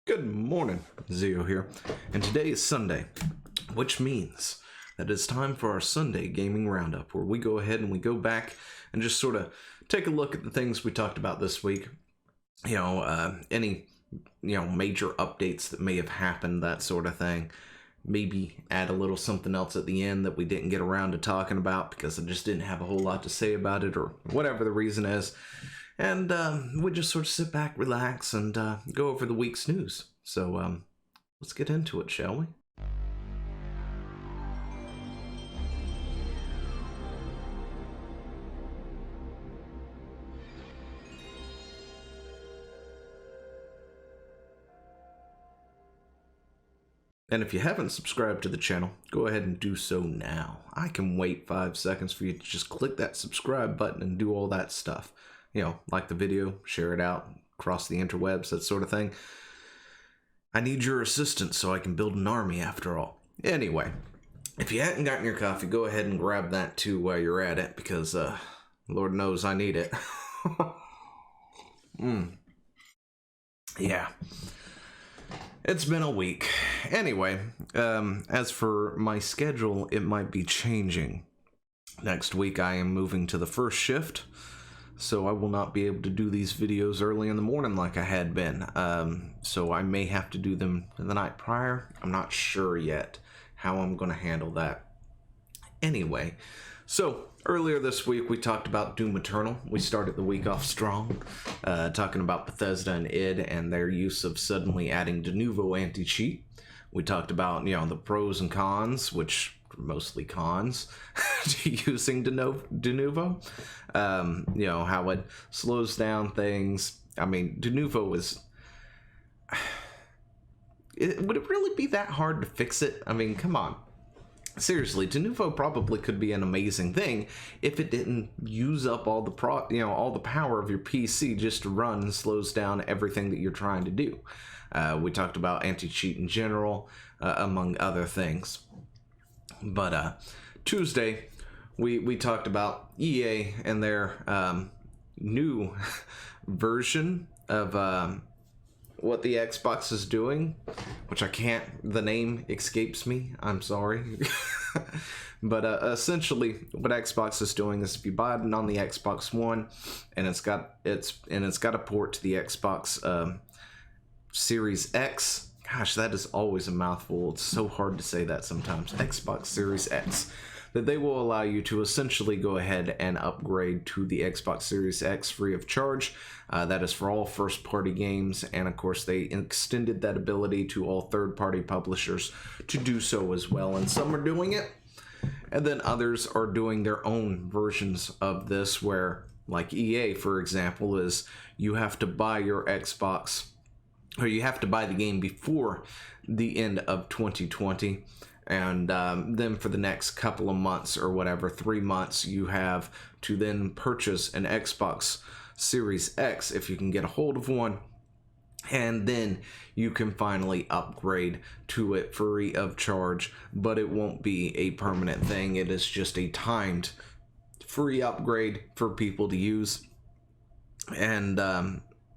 Good morning, Zio here, and today is Sunday, which means that it's time for our Sunday gaming roundup, where we go ahead and we go back and just sort of take a look at the things we talked about this week. Any major updates that may have happened, that sort of thing. Maybe add a little something else at the end that we didn't get around to talking about because I just didn't have a whole lot to say about it, or whatever the reason is. And we just sort of sit back, relax, and go over the week's news. So let's get into it, shall we? And if you haven't subscribed to the channel, go ahead and do so now. I can wait 5 seconds for you to just click that subscribe button and do all that stuff. Like the video, share it out across the interwebs, that sort of thing. I need your assistance so I can build an army after all. Anyway, if you hadn't gotten your coffee, go ahead and grab that too while you're at it, because Lord knows I need it. Yeah. It's been a week. Anyway, as for my schedule, it might be changing. Next week I am moving to the first shift, so I will not be able to do these videos early in the morning like I had been. So I may have to do them the night prior. I'm not sure yet how I'm going to handle that. Anyway, so earlier this week we talked about Doom Eternal. We started the week off strong, talking about Bethesda and id and their use of suddenly adding Denuvo anti-cheat. We talked about, the pros and cons, which are mostly cons, to using Denuvo. How it slows down things. I mean, Denuvo is... would it really be that hard to fix it? I mean, come on. Seriously, Denuvo probably could be an amazing thing if it didn't use up all the all the power of your PC just to run and slows down everything that you're trying to do. We talked about anti-cheat in general, among other things. But Tuesday, we talked about EA and their new version of what the Xbox is doing, which the name escapes me, I'm sorry. But essentially what Xbox is doing is if you buy it on the Xbox One and it's got a port to the Xbox Series X. Gosh, that is always a mouthful. It's so hard to say that sometimes. Xbox Series X. That they will allow you to essentially go ahead and upgrade to the Xbox Series X free of charge. That is for all first-party games, and of course they extended that ability to all third-party publishers to do so as well, and some are doing it, and then others are doing their own versions of this, where, like EA, for example, is you have to buy your Xbox, or you have to buy the game before the end of 2020, and then for the next couple of months or whatever, 3 months, you have to then purchase an Xbox Series X if you can get a hold of one, and then you can finally upgrade to it free of charge, but it won't be a permanent thing. It is just a timed free upgrade for people to use. And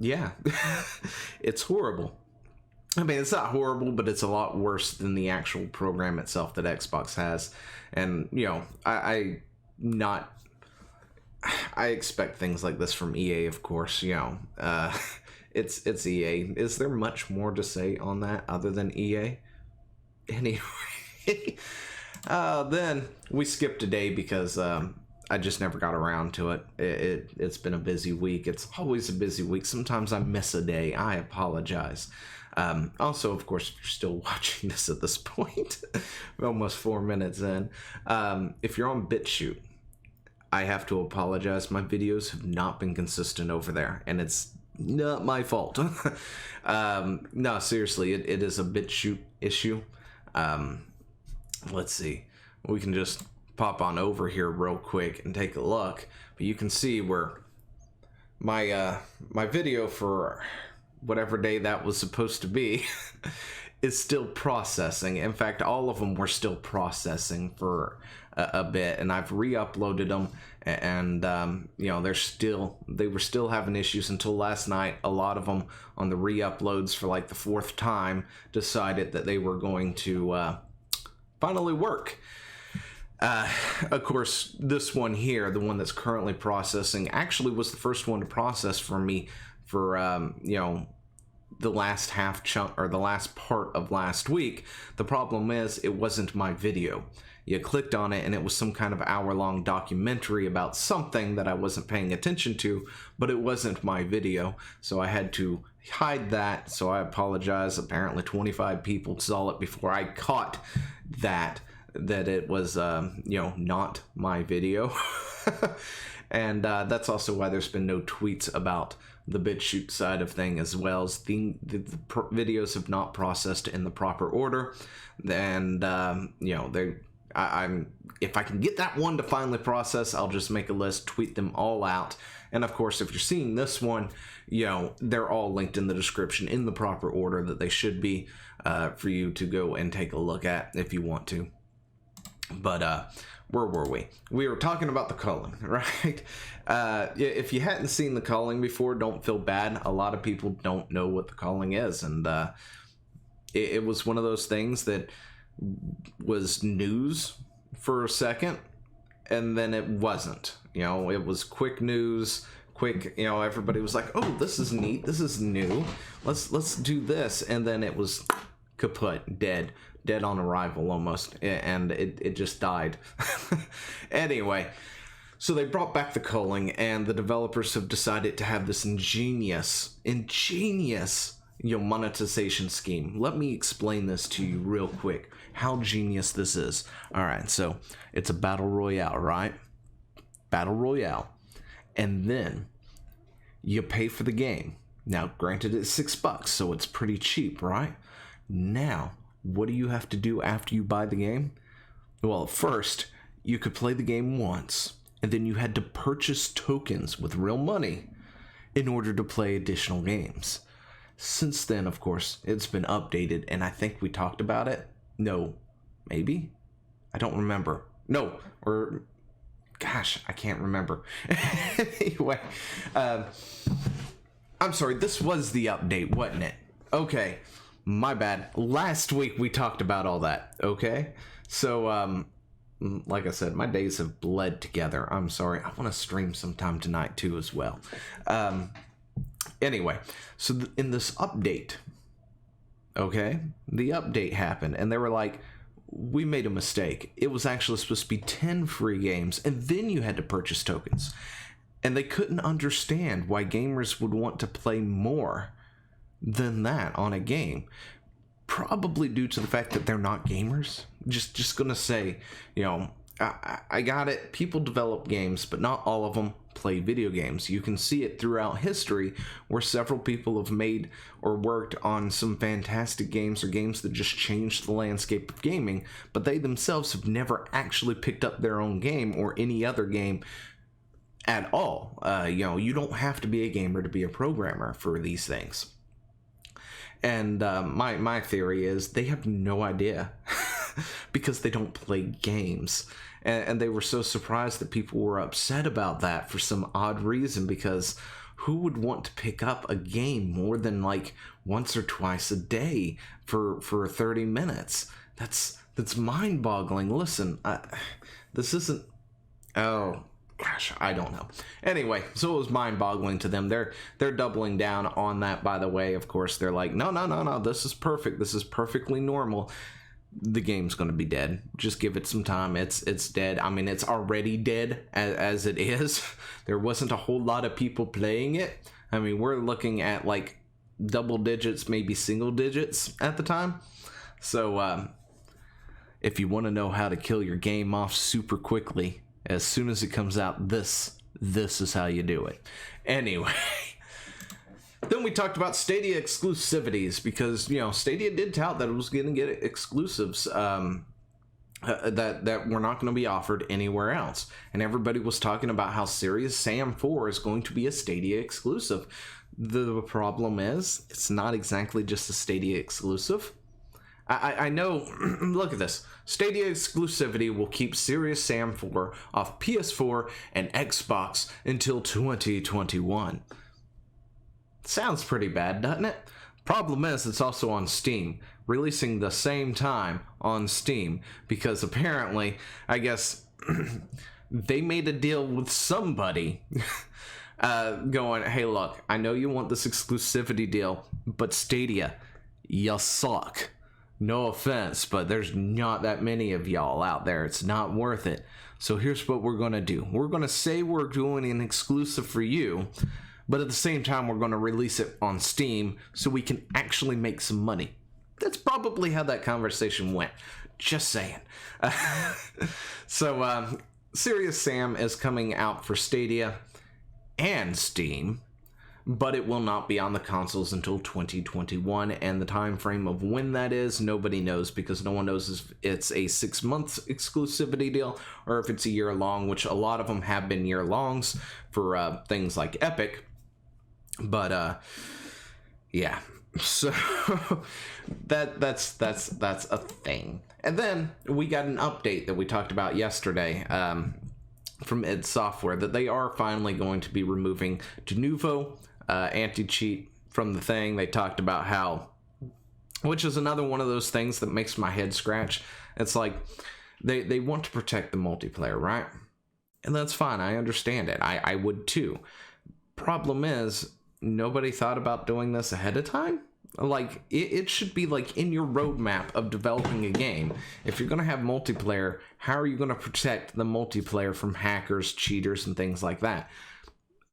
yeah, it's horrible. I mean, it's not horrible, but it's a lot worse than the actual program itself that Xbox has. And, I expect things like this from EA, of course. It's EA. Is there much more to say on that other than EA? Anyway, then we skipped a day because I just never got around to it. It's been a busy week. It's always a busy week. Sometimes I miss a day. I apologize. Also, of course, if you're still watching this at this point, we're almost 4 minutes in. If you're on BitShoot, I have to apologize. My videos have not been consistent over there, and it's not my fault. No, seriously, it is a BitShoot issue. Let's see. We can just pop on over here real quick and take a look. But you can see where my video for whatever day that was supposed to be is still processing. In fact, all of them were still processing for a bit, and I've re-uploaded them, and you know, they were still having issues until last night. A lot of them on the re-uploads for like the 4th time decided that they were going to finally work. Of course, this one here, the one that's currently processing, actually was the first one to process for me for you know, the last half chunk, or the last part of last week. The problem is, it wasn't my video. You clicked on it and it was some kind of hour-long documentary about something that I wasn't paying attention to, but it wasn't my video, so I had to hide that. So I apologize. Apparently 25 people saw it before I caught that it was you know, not my video. And that's also why there's been no tweets about the BitShoot side of thing, as well as the videos have not processed in the proper order. And you know, if I can get that one to finally process, I'll just make a list, tweet them all out. And of course, if you're seeing this one, you know, they're all linked in the description in the proper order that they should be, for you to go and take a look at if you want to. But where were we? We were talking about the culling, right? If you hadn't seen the culling before, don't feel bad. A lot of people don't know what the culling is, and it was one of those things that was news for a second, and then it wasn't. You know, it was quick news, quick. You know, everybody was like, "Oh, this is neat. This is new. Let's do this," and then it was kaput, dead on arrival almost, and it just died. Anyway, so they brought back the culling, and the developers have decided to have this ingenious, you know, monetization scheme. Let me explain this to you real quick, how genius this is. All right, so it's a battle royale, right? Battle royale, and then you pay for the game. Now, granted, it's $6, so it's pretty cheap, right? Now, what do you have to do after you buy the game? Well, first, you could play the game once, and then you had to purchase tokens with real money in order to play additional games. Since then, of course, it's been updated, and I think we talked about it. No, maybe? I don't remember. No, or gosh, I can't remember. Anyway, I'm sorry, this was the update, wasn't it? Okay. My bad. Last week we talked about all that, okay? So, like I said, my days have bled together. I'm sorry. I want to stream sometime tonight too as well. Anyway, so in this update, okay, the update happened, and they were like, we made a mistake. It was actually supposed to be 10 free games, and then you had to purchase tokens. And they couldn't understand why gamers would want to play more than that on a game, probably due to the fact that they're not gamers. Just gonna say, you know, I got it. People develop games, but not all of them play video games. You can see it throughout history where several people have made or worked on some fantastic games, or games that just changed the landscape of gaming, but they themselves have never actually picked up their own game or any other game at all. You know, you don't have to be a gamer to be a programmer for these things. And my theory is they have no idea because they don't play games. And they were so surprised that people were upset about that for some odd reason, because who would want to pick up a game more than like once or twice a day for 30 minutes? That's mind-boggling. Listen, this isn't... Oh... Gosh, I don't know. Anyway, so it was mind-boggling to them. They're doubling down on that, by the way. Of course, they're like, no, this is perfect. This is perfectly normal. The game's going to be dead. Just give it some time. It's dead. I mean, it's already dead as it is. There wasn't a whole lot of people playing it. I mean, we're looking at like double digits, maybe single digits at the time. So, if you want to know how to kill your game off super quickly, as soon as it comes out, this is how you do it. Anyway, then we talked about Stadia exclusivities, because, you know, Stadia did tout that it was going to get exclusives that were not going to be offered anywhere else. And everybody was talking about how Serious Sam 4 is going to be a Stadia exclusive. The problem is, it's not exactly just a Stadia exclusive. I know, look at this. Stadia exclusivity will keep Serious Sam 4 off PS4 and Xbox until 2021. Sounds pretty bad, doesn't it? Problem is, it's also on Steam, releasing the same time on Steam, because apparently, I guess, they made a deal with somebody going, hey, look, I know you want this exclusivity deal, but Stadia, you suck. No offense, but there's not that many of y'all out there. It's not worth it. So here's what we're going to do. We're going to say we're doing an exclusive for you, but at the same time, we're going to release it on Steam so we can actually make some money. That's probably how that conversation went. Just saying. Serious Sam is coming out for Stadia and Steam, but it will not be on the consoles until 2021, and the time frame of when that is, nobody knows, because no one knows if it's a 6-month exclusivity deal or if it's a year long, which a lot of them have been year longs for things like Epic. But yeah, so that's a thing. And then we got an update that we talked about yesterday from id Software, that they are finally going to be removing Denuvo anti-cheat from the thing. They talked about how, which is another one of those things that makes my head scratch. It's like they want to protect the multiplayer, right? And that's fine. I understand it. I would too. Problem is, nobody thought about doing this ahead of time. Like, it should be like in your roadmap of developing a game. If you're going to have multiplayer, how are you going to protect the multiplayer from hackers, cheaters, and things like that?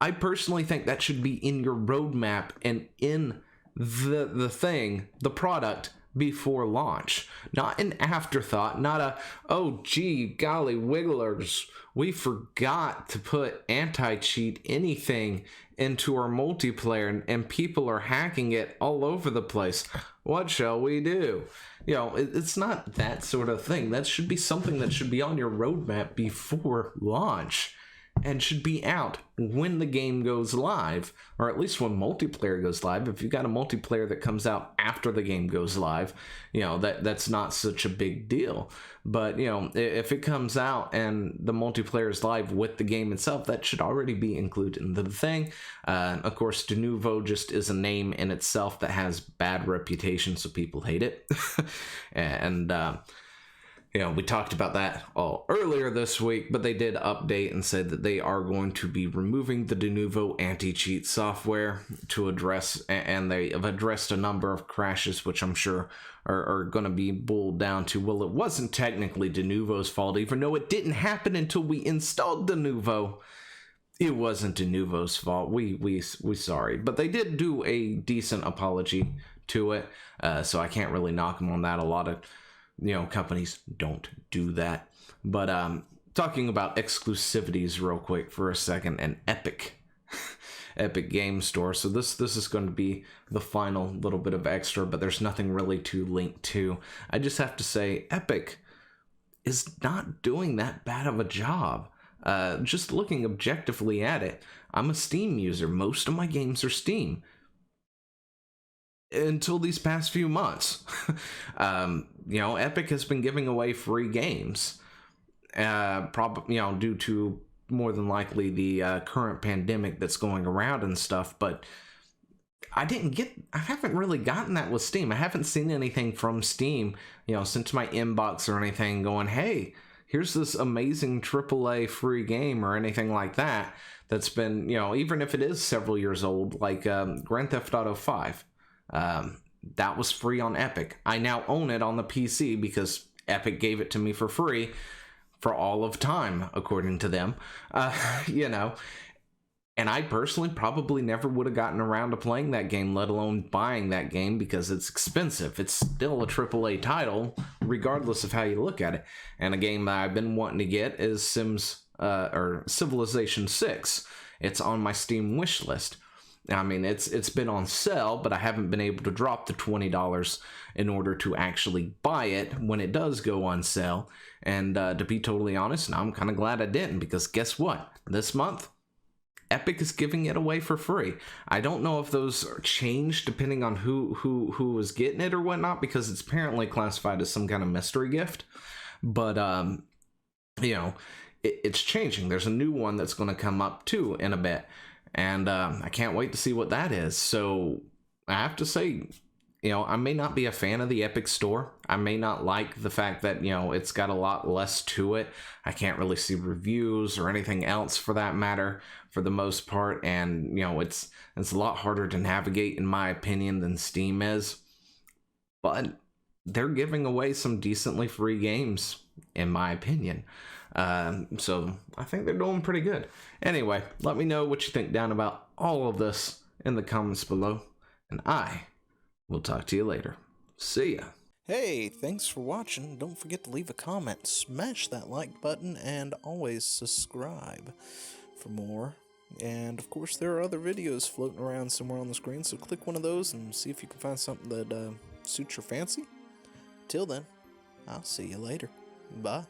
I personally think that should be in your roadmap and in the product before launch. Not an afterthought, not a, oh gee, golly wigglers, we forgot to put anti-cheat anything into our multiplayer and people are hacking it all over the place. What shall we do? You know, it's not that sort of thing. That should be something that should be on your roadmap before launch and should be out when the game goes live, or at least when multiplayer goes live. If you've got a multiplayer that comes out after the game goes live, you know, that's not such a big deal. But, you know, if it comes out and the multiplayer is live with the game itself, that should already be included in the thing. Of course, Denuvo just is a name in itself that has bad reputation, so people hate it. And, you know, we talked about that all earlier this week, but they did update and said that they are going to be removing the Denuvo anti-cheat software to address, and they have addressed a number of crashes, which I'm sure are going to be boiled down to, well, it wasn't technically Denuvo's fault, even though it didn't happen until we installed Denuvo. It wasn't Denuvo's fault. We sorry, but they did do a decent apology to it, so I can't really knock them on that. A lot of, you know, companies don't do that. But talking about exclusivities real quick for a second, and Epic Game Store. So this is going to be the final little bit of extra, but there's nothing really to link to. I just have to say, Epic is not doing that bad of a job. Just looking objectively at it, I'm a Steam user. Most of my games are Steam. Until these past few months. You know, Epic has been giving away free games, probably, you know, due to more than likely the current pandemic that's going around and stuff. But I haven't really gotten that with Steam. I haven't seen anything from Steam, you know, sent to my inbox or anything going, hey, here's this amazing AAA free game or anything like that. That's been, you know, even if it is several years old, like Grand Theft Auto 5. That was free on Epic. I now own it on the PC because Epic gave it to me for free for all of time, according to them. You know, and I personally probably never would have gotten around to playing that game, let alone buying that game, because it's expensive. It's still a AAA title, regardless of how you look at it. And a game that I've been wanting to get is Civilization 6. It's on my Steam wish list. I mean, it's been on sale, but I haven't been able to drop the $20 in order to actually buy it when it does go on sale. And to be totally honest, I'm kind of glad I didn't, because guess what? This month, Epic is giving it away for free. I don't know if those are changed depending on who was getting it or whatnot, because it's apparently classified as some kind of mystery gift. But you know, it's changing. There's a new one that's going to come up too in a bit, and I can't wait to see what that is. So I have to say, you know, I may not be a fan of the Epic Store. I may not like the fact that, you know, it's got a lot less to it. I can't really see reviews or anything else for that matter, for the most part. And, you know, it's a lot harder to navigate, in my opinion, than Steam is. But they're giving away some decently free games, in my opinion. So I think they're doing pretty good. Anyway, let me know what you think down about all of this in the comments below. And we'll talk to you later. See ya. Hey, thanks for watching. Don't forget to leave a comment, smash that like button, and always subscribe for more. And of course, there are other videos floating around somewhere on the screen, so click one of those and see if you can find something that suits your fancy. Till then, I'll see you later. Bye.